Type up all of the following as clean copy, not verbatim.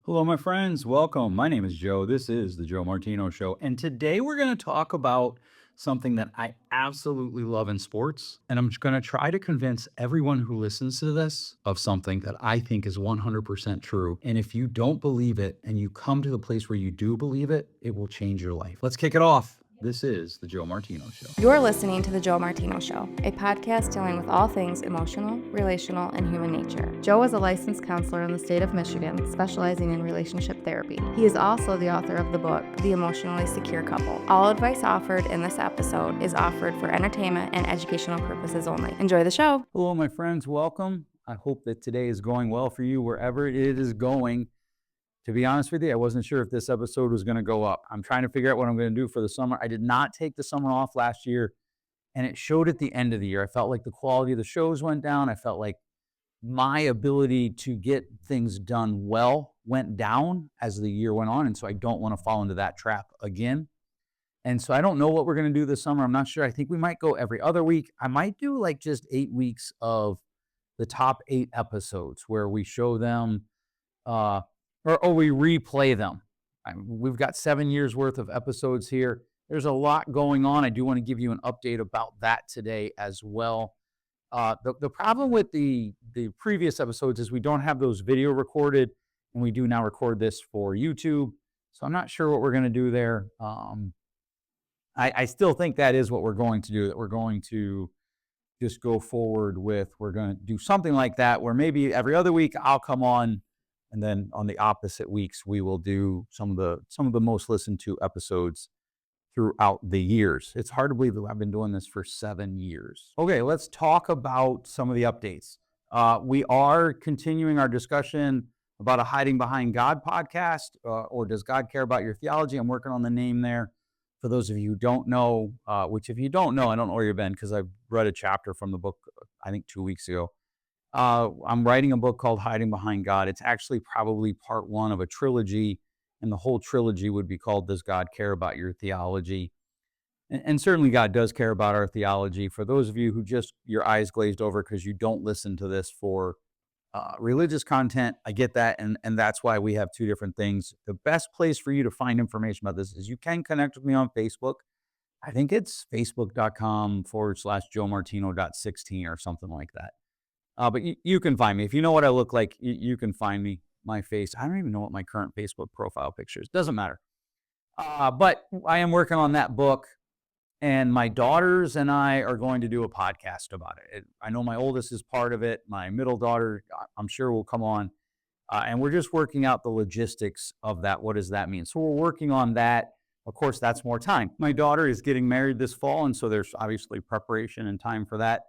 Hello, my friends. Welcome. My name is Joe. This is the Joe Martino Show. And today we're going to talk about something that I absolutely love in sports. And I'm going to try to convince everyone who listens to this of something that I think is 100% true. And if you don't believe it and you come to the place where you do believe it, it will change your life. Let's kick it off. This is the Joe Martino Show. You're listening to The Joe Martino Show, a podcast dealing with all things emotional, relational, and human nature. Joe is a licensed counselor in the state of Michigan, specializing in relationship therapy. He is also the author of the book, The Emotionally Secure Couple. All advice offered in this episode is offered for entertainment and educational purposes only. Enjoy the show. Hello, my friends. Welcome. I hope that today is going well for you wherever it is going. To be honest with you, I wasn't sure if this episode was going to go up. I'm trying to figure out what I'm going to do for the summer. I did not take the summer off last year, and it showed at the end of the year. I felt like the quality of the shows went down. I felt like my ability to get things done well went down as the year went on, and so I don't want to fall into that trap again. And so I don't know what we're going to do this summer. I'm not sure. I think we might go every other week. I might do like just 8 weeks of the top 8 episodes where we show them or we replay them. We've got 7 years worth of episodes here. There's a lot going on. I do want to give you an update about that today as well. The problem with the previous episodes is we don't have those video recorded, and we do now record this for YouTube. So I'm not sure what we're going to do there. I still think that is what we're going to do, that we're going to just go forward with. We're going to do something like that where maybe every other week I'll come on, and then on the opposite weeks, we will do some of the most listened to episodes throughout the years. It's hard to believe that I've been doing this for 7 years. Okay, let's talk about some of the updates. We are continuing our discussion about a Hiding Behind God podcast, or Does God Care About Your Theology? I'm working on the name there. For those of you who don't know, which if you don't know, I don't know where you've been because I've read a chapter from the book, I think 2 weeks ago. I'm writing a book called Hiding Behind God. It's actually probably part 1 of a trilogy, and the whole trilogy would be called Does God Care About Your Theology? And certainly God does care about our theology. For those of you who just, your eyes glazed over because you don't listen to this for religious content, I get that, and that's why we have 2 different things. The best place for you to find information about this is you can connect with me on Facebook. I think it's facebook.com/joemartino.16 or something like that. But you can find me. If you know what I look like, you can find me. My face. I don't even know what my current Facebook profile picture is. Doesn't matter. But I am working on that book, and my daughters and I are going to do a podcast about it. I know my oldest is part of it. My middle daughter, I'm sure, will come on. And we're just working out the logistics of that. What does that mean? So we're working on that. Of course, that's more time. My daughter is getting married this fall, and so there's obviously preparation and time for that.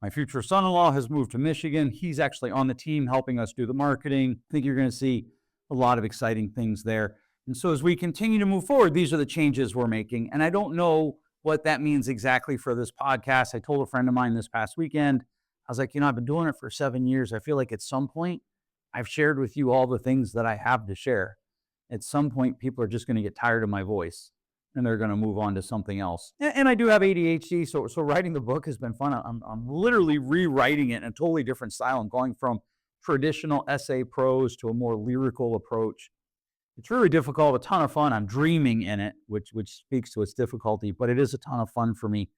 My future son-in-law has moved to Michigan. He's actually on the team helping us do the marketing. I think you're going to see a lot of exciting things there. And so as we continue to move forward, these are the changes we're making. And I don't know what that means exactly for this podcast. I told a friend of mine this past weekend, I was like, I've been doing it for 7 years. I feel like at some point I've shared with you all the things that I have to share. At some point, people are just going to get tired of my voice, and they're going to move on to something else. And I do have ADHD, so writing the book has been fun. I'm literally rewriting it in a totally different style. I'm going from traditional essay prose to a more lyrical approach. It's really difficult, a ton of fun. I'm dreaming in it, which speaks to its difficulty, but it is a ton of fun for me.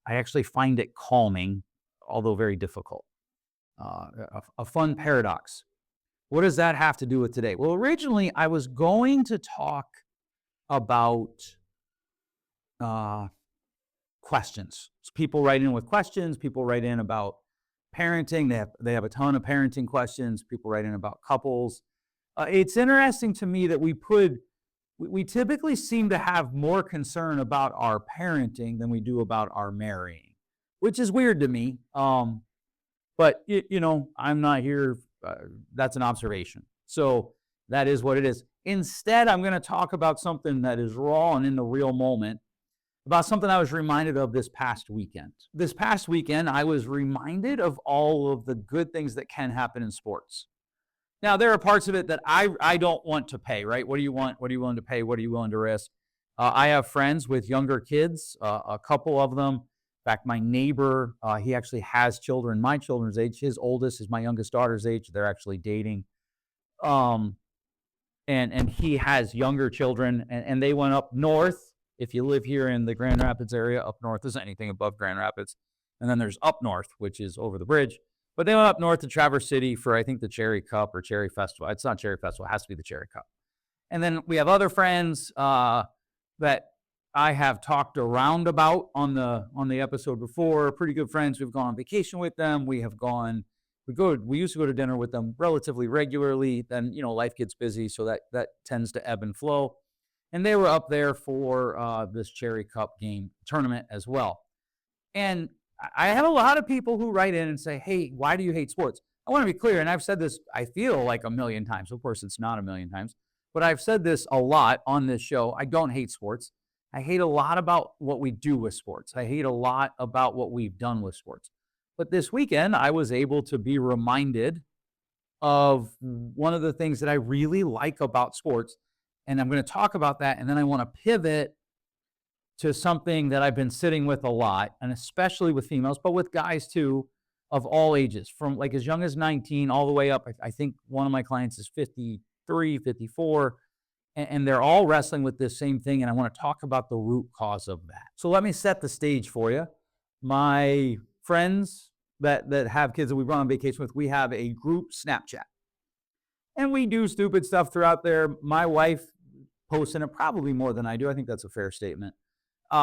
I actually find it calming, although very difficult. A fun paradox. What does that have to do with today? Well, originally I was going to talk about questions. So people write in with questions. People write in about parenting. They have a ton of parenting questions. People write in about couples. It's interesting to me that we typically seem to have more concern about our parenting than we do about our marrying, which is weird to me. But I'm not here. That's an observation. So that is what it is. Instead, I'm going to talk about something that is raw and in the real moment, about something I was reminded of this past weekend. This past weekend, I was reminded of all of the good things that can happen in sports. Now, there are parts of it that I don't want to pay, right? What do you want? What are you willing to pay? What are you willing to risk? I have friends with younger kids, a couple of them. In fact, my neighbor, he actually has children my children's age. His oldest is my youngest daughter's age. They're actually dating. and he has younger children, and they went up north. If you live here in the Grand Rapids area, up north is anything above Grand Rapids. And then there's up north, which is over the bridge. But they went up north to Traverse City for, I think, the Cherry Cup or Cherry Festival. It's not Cherry Festival. It has to be the Cherry Cup. And then we have other friends that I have talked around about on the episode before. Pretty good friends. We've gone on vacation with them. We used to go to dinner with them relatively regularly. Then, life gets busy, so that tends to ebb and flow. And they were up there for this Cherry Cup game tournament as well. And I have a lot of people who write in and say, hey, why do you hate sports? I want to be clear, and I've said this, I feel like a million times. Of course, it's not a million times. But I've said this a lot on this show. I don't hate sports. I hate a lot about what we do with sports. I hate a lot about what we've done with sports. But this weekend, I was able to be reminded of one of the things that I really like about sports. And I'm going to talk about that. And then I want to pivot to something that I've been sitting with a lot, and especially with females, but with guys too, of all ages, from like as young as 19 all the way up. I think one of my clients is 53, 54, and they're all wrestling with this same thing. And I want to talk about the root cause of that. So let me set the stage for you. My friends that have kids that we run on vacation with, we have a group Snapchat. And we do stupid stuff throughout there. My wife posts in it probably more than I do. I think that's a fair statement. We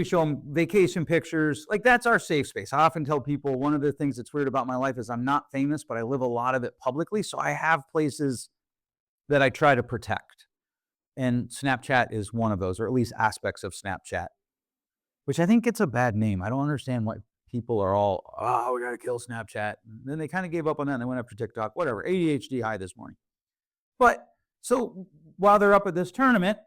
show them vacation pictures. Like, that's our safe space. I often tell people one of the things that's weird about my life is I'm not famous, but I live a lot of it publicly. So I have places that I try to protect. And Snapchat is one of those, or at least aspects of Snapchat, which I think gets a bad name. I don't understand why people are all, we got to kill Snapchat. And then they kind of gave up on that and they went after TikTok, whatever. ADHD high this morning. But so while they're up at this tournament,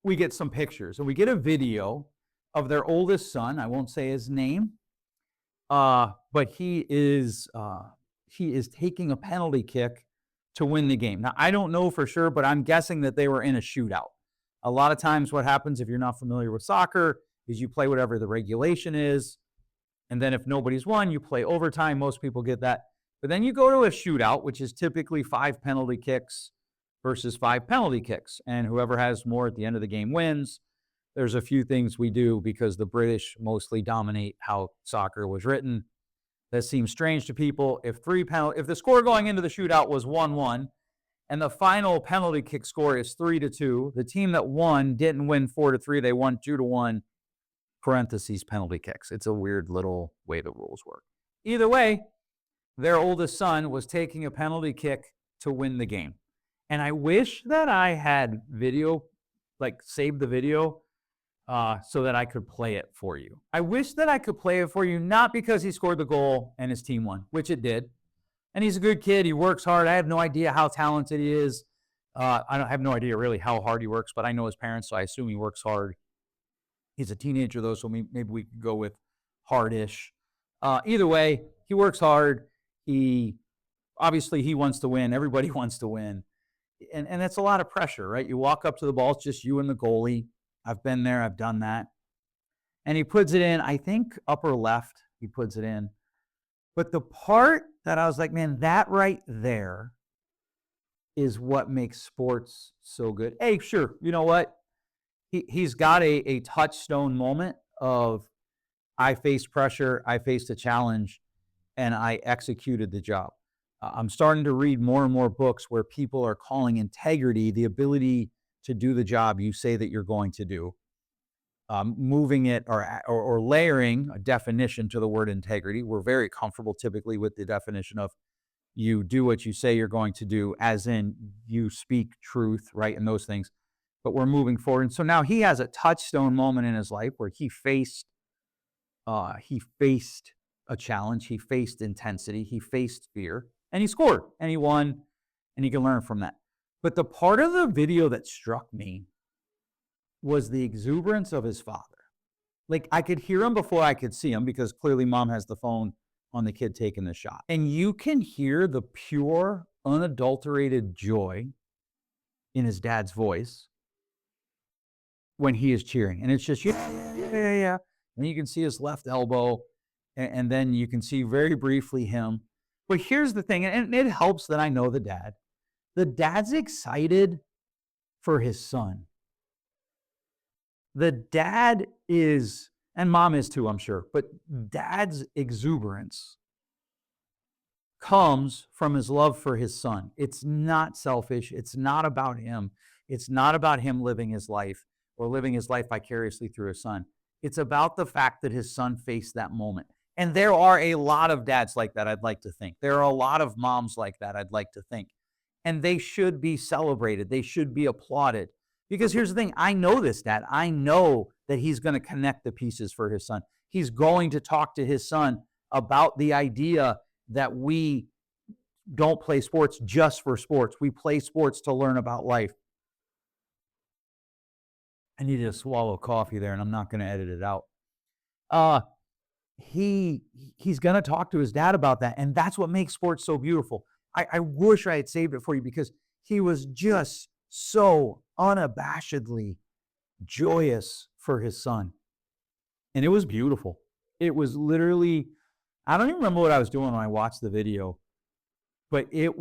we get some pictures and we get a video of their oldest son. I won't say his name, but he is taking a penalty kick to win the game. Now, I don't know for sure, but I'm guessing that they were in a shootout. A lot of times what happens, if you're not familiar with soccer, is you play whatever the regulation is. And then if nobody's won, you play overtime. Most people get that. But then you go to a shootout, which is typically 5 penalty kicks versus 5 penalty kicks. And whoever has more at the end of the game wins. There's a few things we do because the British mostly dominate how soccer was written. That seems strange to people. If the score going into the shootout was 1-1 and the final penalty kick score is 3-2, the team that won didn't win 4-3, they won 2-1, parentheses penalty kicks. It's a weird little way the rules work. Either way, their oldest son was taking a penalty kick to win the game. And I wish that I had video, like saved the video, so that I could play it for you. I wish that I could play it for you, not because he scored the goal and his team won, which it did. And he's a good kid. He works hard. I have no idea how talented he is. I have no idea really how hard he works, but I know his parents, so I assume he works hard. He's a teenager, though, so maybe we could go with hardish. Either way, he works hard. Obviously, he wants to win. Everybody wants to win. And that's a lot of pressure, right? You walk up to the ball, it's just you and the goalie. I've been there. I've done that. And he puts it in, I think, upper left. He puts it in. But the part that I was like, man, that right there is what makes sports so good. Hey, sure, you know what? He's got a touchstone moment of I faced pressure, I faced a challenge, and I executed the job. I'm starting to read more and more books where people are calling integrity the ability to do the job you say that you're going to do. Moving it or layering a definition to the word integrity. We're very comfortable typically with the definition of you do what you say you're going to do, as in you speak truth, right? And those things. But we're moving forward. And so now he has a touchstone moment in his life where he faced a challenge. He faced intensity. He faced fear. And he scored. And he won. And he can learn from that. But the part of the video that struck me was the exuberance of his father. Like, I could hear him before I could see him because clearly mom has the phone on the kid taking the shot. And you can hear the pure, unadulterated joy in his dad's voice when he is cheering. And it's just, yeah. And you can see his left elbow. And then you can see very briefly him. But here's the thing, and it helps that I know the dad. The dad's excited for his son. The dad is, and mom is too, I'm sure, but dad's exuberance comes from his love for his son. It's not selfish. It's not about him. It's not about him living his life or living his life vicariously through his son. It's about the fact that his son faced that moment. And there are a lot of dads like that, I'd like to think. There are a lot of moms like that, I'd like to think. And they should be celebrated. They should be applauded. Because here's the thing, I know this dad. I know that he's going to connect the pieces for his son. He's going to talk to his son about the idea that we don't play sports just for sports. We play sports to learn about life. I needed to swallow coffee there, and I'm not going to edit it out. He's going to talk to his dad about that, and that's what makes sports so beautiful. I wish I had saved it for you because he was just so unabashedly joyous for his son. And it was beautiful. It was literally, I don't even remember what I was doing when I watched the video, but it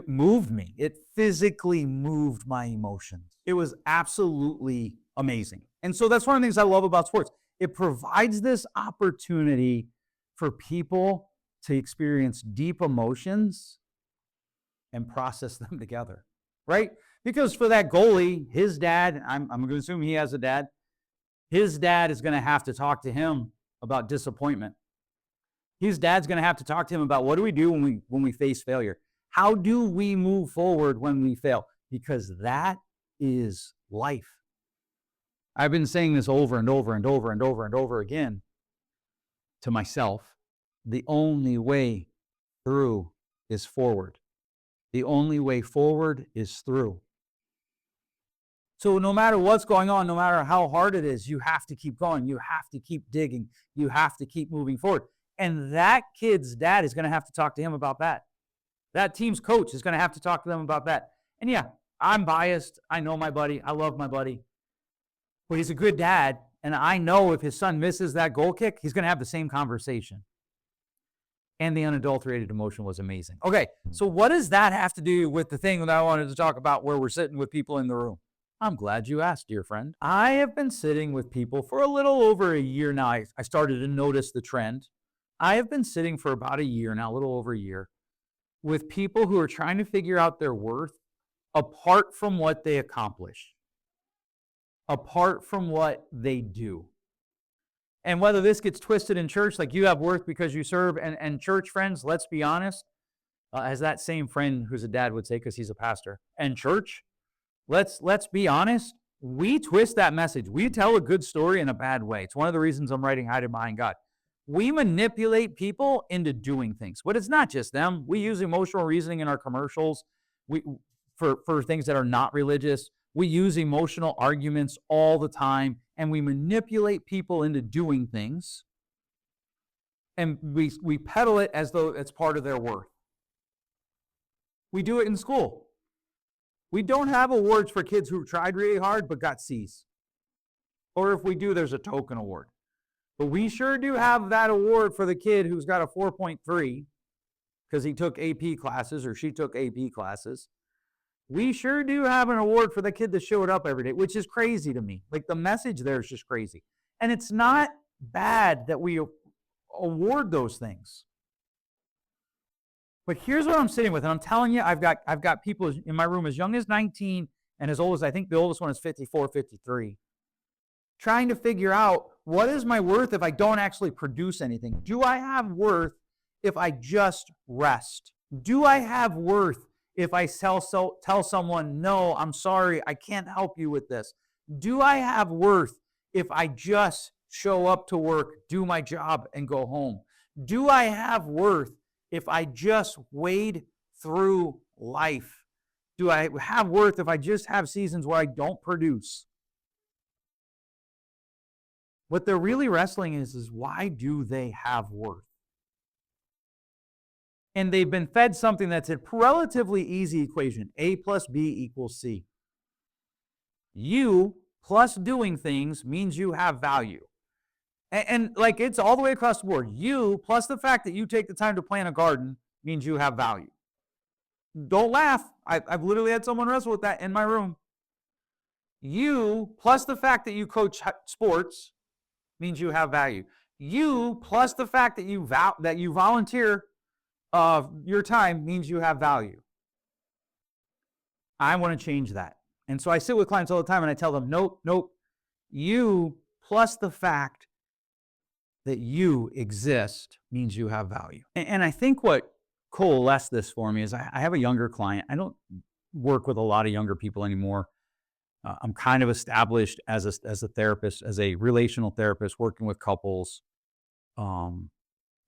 moved me. It physically moved my emotions. It was absolutely amazing. And so that's one of the things I love about sports. It provides this opportunity for people to experience deep emotions and process them together, right? Because for that goalie, his dad, I'm going to assume he has a dad, his dad is going to have to talk to him about disappointment. His dad's going to have to talk to him about what do we do when we face failure? How do we move forward when we fail? Because that is life. I've been saying this over and over and over and over and over again to myself. The only way through is forward. The only way forward is through. So no matter what's going on, no matter how hard it is, you have to keep going. You have to keep digging. You have to keep moving forward. And that kid's dad is going to have to talk to him about that. That team's coach is going to have to talk to them about that. And yeah, I'm biased. I know my buddy. I love my buddy. But he's a good dad. And I know if his son misses that goal kick, he's going to have the same conversation. And the unadulterated emotion was amazing. Okay, so what does that have to do with the thing that I wanted to talk about where we're sitting with people in the room? I'm glad you asked, dear friend. I have been sitting with people for a little over a year now. I started to notice the trend. I have been sitting for about a year now, a little over a year, with people who are trying to figure out their worth apart from what they accomplish, apart from what they do. And whether this gets twisted in church, like you have worth because you serve, and church friends, let's be honest, as that same friend who's a dad would say because he's a pastor, and church, let's be honest, we twist that message. We tell a good story in a bad way. It's one of the reasons I'm writing Hiding Behind God. We manipulate people into doing things, but it's not just them. We use emotional reasoning in our commercials for things that are not religious. We use emotional arguments all the time, and we manipulate people into doing things, and we peddle it as though it's part of their worth. We do it in school. We don't have awards for kids who tried really hard but got C's. Or if we do, there's a token award. But we sure do have that award for the kid who's got a 4.3 because he took AP classes or she took AP classes. We sure do have an award for the kid that showed up every day, which is crazy to me. Like the message there is just crazy. And it's not bad that we award those things. But here's what I'm sitting with, and I'm telling you, I've got people in my room as young as 19 and as old as, I think the oldest one is 54, 53, trying to figure out what is my worth if I don't actually produce anything? Do I have worth if I just rest? Do I have worth if I tell someone, no, I'm sorry, I can't help you with this? Do I have worth if I just show up to work, do my job, and go home? Do I have worth if I just wade through life? Do I have worth if I just have seasons where I don't produce? What they're really wrestling is why do they have worth? And they've been fed something that's a relatively easy equation. A plus B equals C. You plus doing things means you have value. And like it's all the way across the board. You plus the fact that you take the time to plant a garden means you have value. Don't laugh. I've literally had someone wrestle with that in my room. You plus the fact that you coach sports means you have value. You plus the fact that you volunteer your time means you have value. I want to change that. And so I sit with clients all the time and I tell them, nope. You plus the fact that you exist means you have value. And I think what coalesced this for me is I have a younger client. I don't work with a lot of younger people anymore. I'm kind of established as a therapist, as a relational therapist, working with couples. I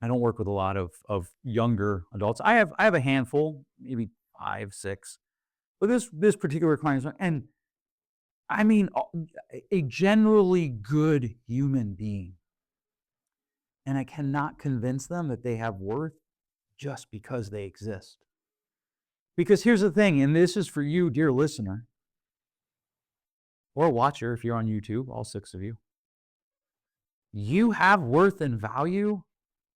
don't work with a lot of younger adults. I have a handful, maybe 5, 6. But this particular client is, and I mean, a generally good human being. And I cannot convince them that they have worth just because they exist. Because here's the thing, and this is for you, dear listener, or watcher if you're on YouTube, all 6 of you. You have worth and value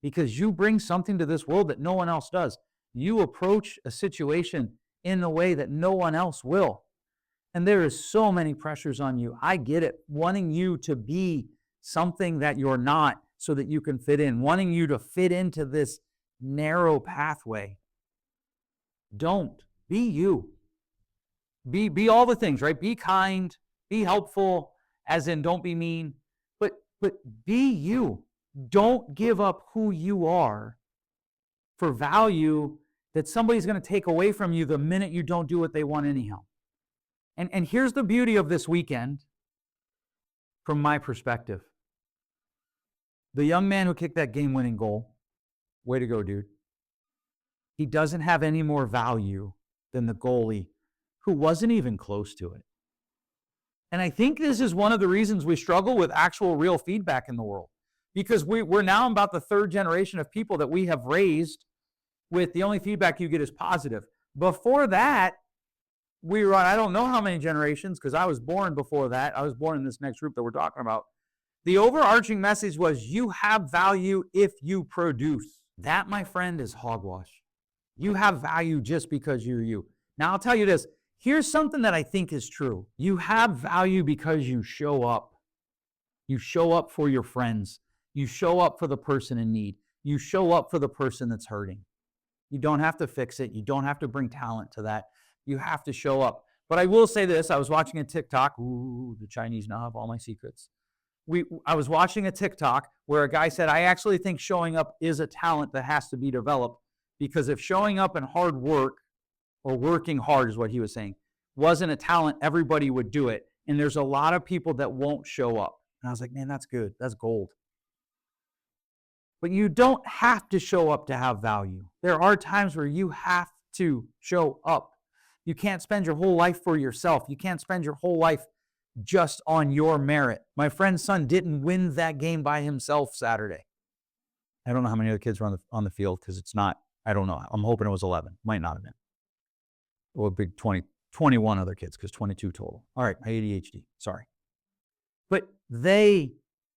because you bring something to this world that no one else does. You approach a situation in a way that no one else will. And there is so many pressures on you. I get it. Wanting you to be something that you're not so that you can fit in. Wanting you to fit into this narrow pathway. Don't. Be you. Be all the things, right? Be kind. Be helpful, as in don't be mean. But be you. Don't give up who you are for value that somebody's going to take away from you the minute you don't do what they want anyhow. And here's the beauty of this weekend from my perspective. The young man who kicked that game-winning goal, way to go, dude. He doesn't have any more value than the goalie who wasn't even close to it. And I think this is one of the reasons we struggle with actual real feedback in the world. Because we're now about the 3rd generation of people that we have raised with the only feedback you get is positive. Before that, we were on, I don't know how many generations, because I was born before that. I was born in this next group that we're talking about. The overarching message was you have value if you produce. That, my friend, is hogwash. You have value just because you're you. Now, I'll tell you this. Here's something that I think is true. You have value because you show up. You show up for your friends. You show up for the person in need. You show up for the person that's hurting. You don't have to fix it. You don't have to bring talent to that. You have to show up. But I will say this. I was watching a TikTok. Ooh, the Chinese now have all my secrets. I was watching a TikTok where a guy said, I actually think showing up is a talent that has to be developed, because if showing up and hard work, or working hard is what he was saying, wasn't a talent, everybody would do it. And there's a lot of people that won't show up. And I was like, man, that's good. That's gold. But you don't have to show up to have value. There are times where you have to show up. You can't spend your whole life for yourself. You can't spend your whole life just on your merit. My friend's son didn't win that game by himself Saturday. I don't know how many other kids were on the field, because it's not, I don't know. I'm hoping it was 11. Might not have been. Or a big 21 other kids, because 22 total. All right, my ADHD. Sorry. But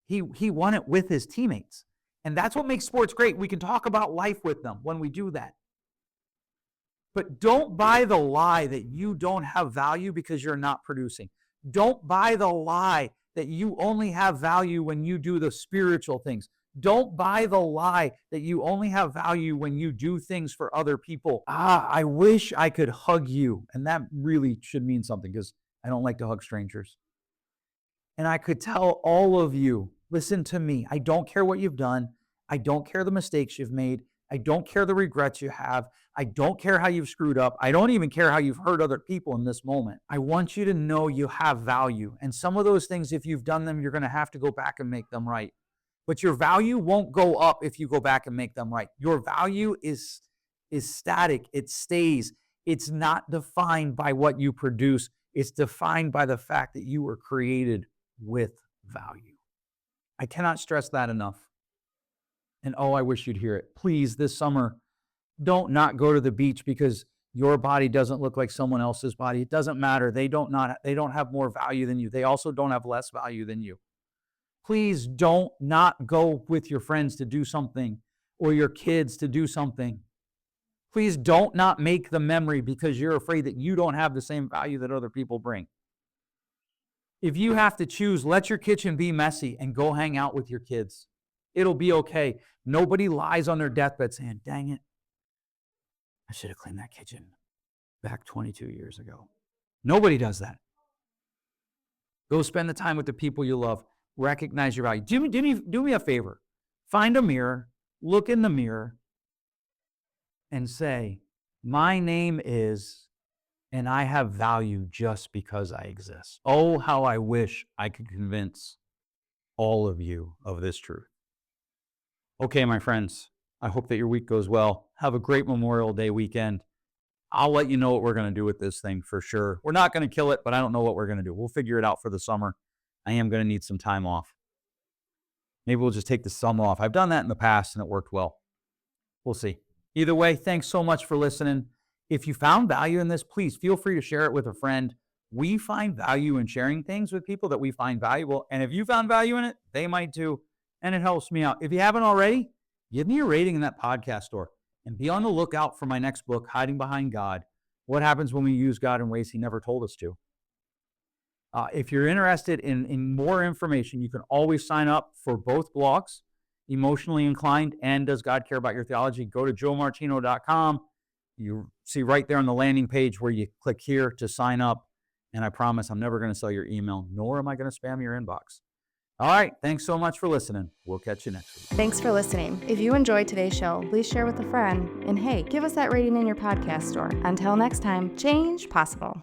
he won it with his teammates. And that's what makes sports great. We can talk about life with them when we do that. But don't buy the lie that you don't have value because you're not producing. Don't buy the lie that you only have value when you do the spiritual things. Don't buy the lie that you only have value when you do things for other people. I wish I could hug you. And that really should mean something, because I don't like to hug strangers. And I could tell all of you, listen to me. I don't care what you've done. I don't care the mistakes you've made. I don't care the regrets you have. I don't care how you've screwed up. I don't even care how you've hurt other people in this moment. I want you to know you have value. And some of those things, if you've done them, you're going to have to go back and make them right. But your value won't go up if you go back and make them right. Your value is static. It stays. It's not defined by what you produce. It's defined by the fact that you were created with value. I cannot stress that enough. And I wish you'd hear it. Please, this summer, don't not go to the beach because your body doesn't look like someone else's body. It doesn't matter. They don't have more value than you. They also don't have less value than you. Please don't not go with your friends to do something or your kids to do something. Please don't not make the memory because you're afraid that you don't have the same value that other people bring. If you have to choose, let your kitchen be messy and go hang out with your kids. It'll be okay. Nobody lies on their deathbed saying, dang it, I should have cleaned that kitchen back 22 years ago. Nobody does that. Go spend the time with the people you love. Recognize your value. Do me a favor. Find a mirror, look in the mirror, and say, my name is, and I have value just because I exist. Oh, how I wish I could convince all of you of this truth. Okay, my friends, I hope that your week goes well. Have a great Memorial Day weekend. I'll let you know what we're going to do with this thing for sure. We're not going to kill it, but I don't know what we're going to do. We'll figure it out for the summer. I am going to need some time off. Maybe we'll just take the summer off. I've done that in the past and it worked well. We'll see. Either way, thanks so much for listening. If you found value in this, please feel free to share it with a friend. We find value in sharing things with people that we find valuable. And if you found value in it, they might too. And it helps me out. If you haven't already, give me a rating in that podcast store. And be on the lookout for my next book, Hiding Behind God. What happens when we use God in ways he never told us to? If you're interested in more information, you can always sign up for both blogs, Emotionally Inclined and Does God Care About Your Theology? Go to joemartino.com. You see right there on the landing page where you click here to sign up. And I promise I'm never going to sell your email, nor am I going to spam your inbox. All right. Thanks so much for listening. We'll catch you next week. Thanks for listening. If you enjoyed today's show, please share with a friend. And hey, give us that rating in your podcast store. Until next time, change possible.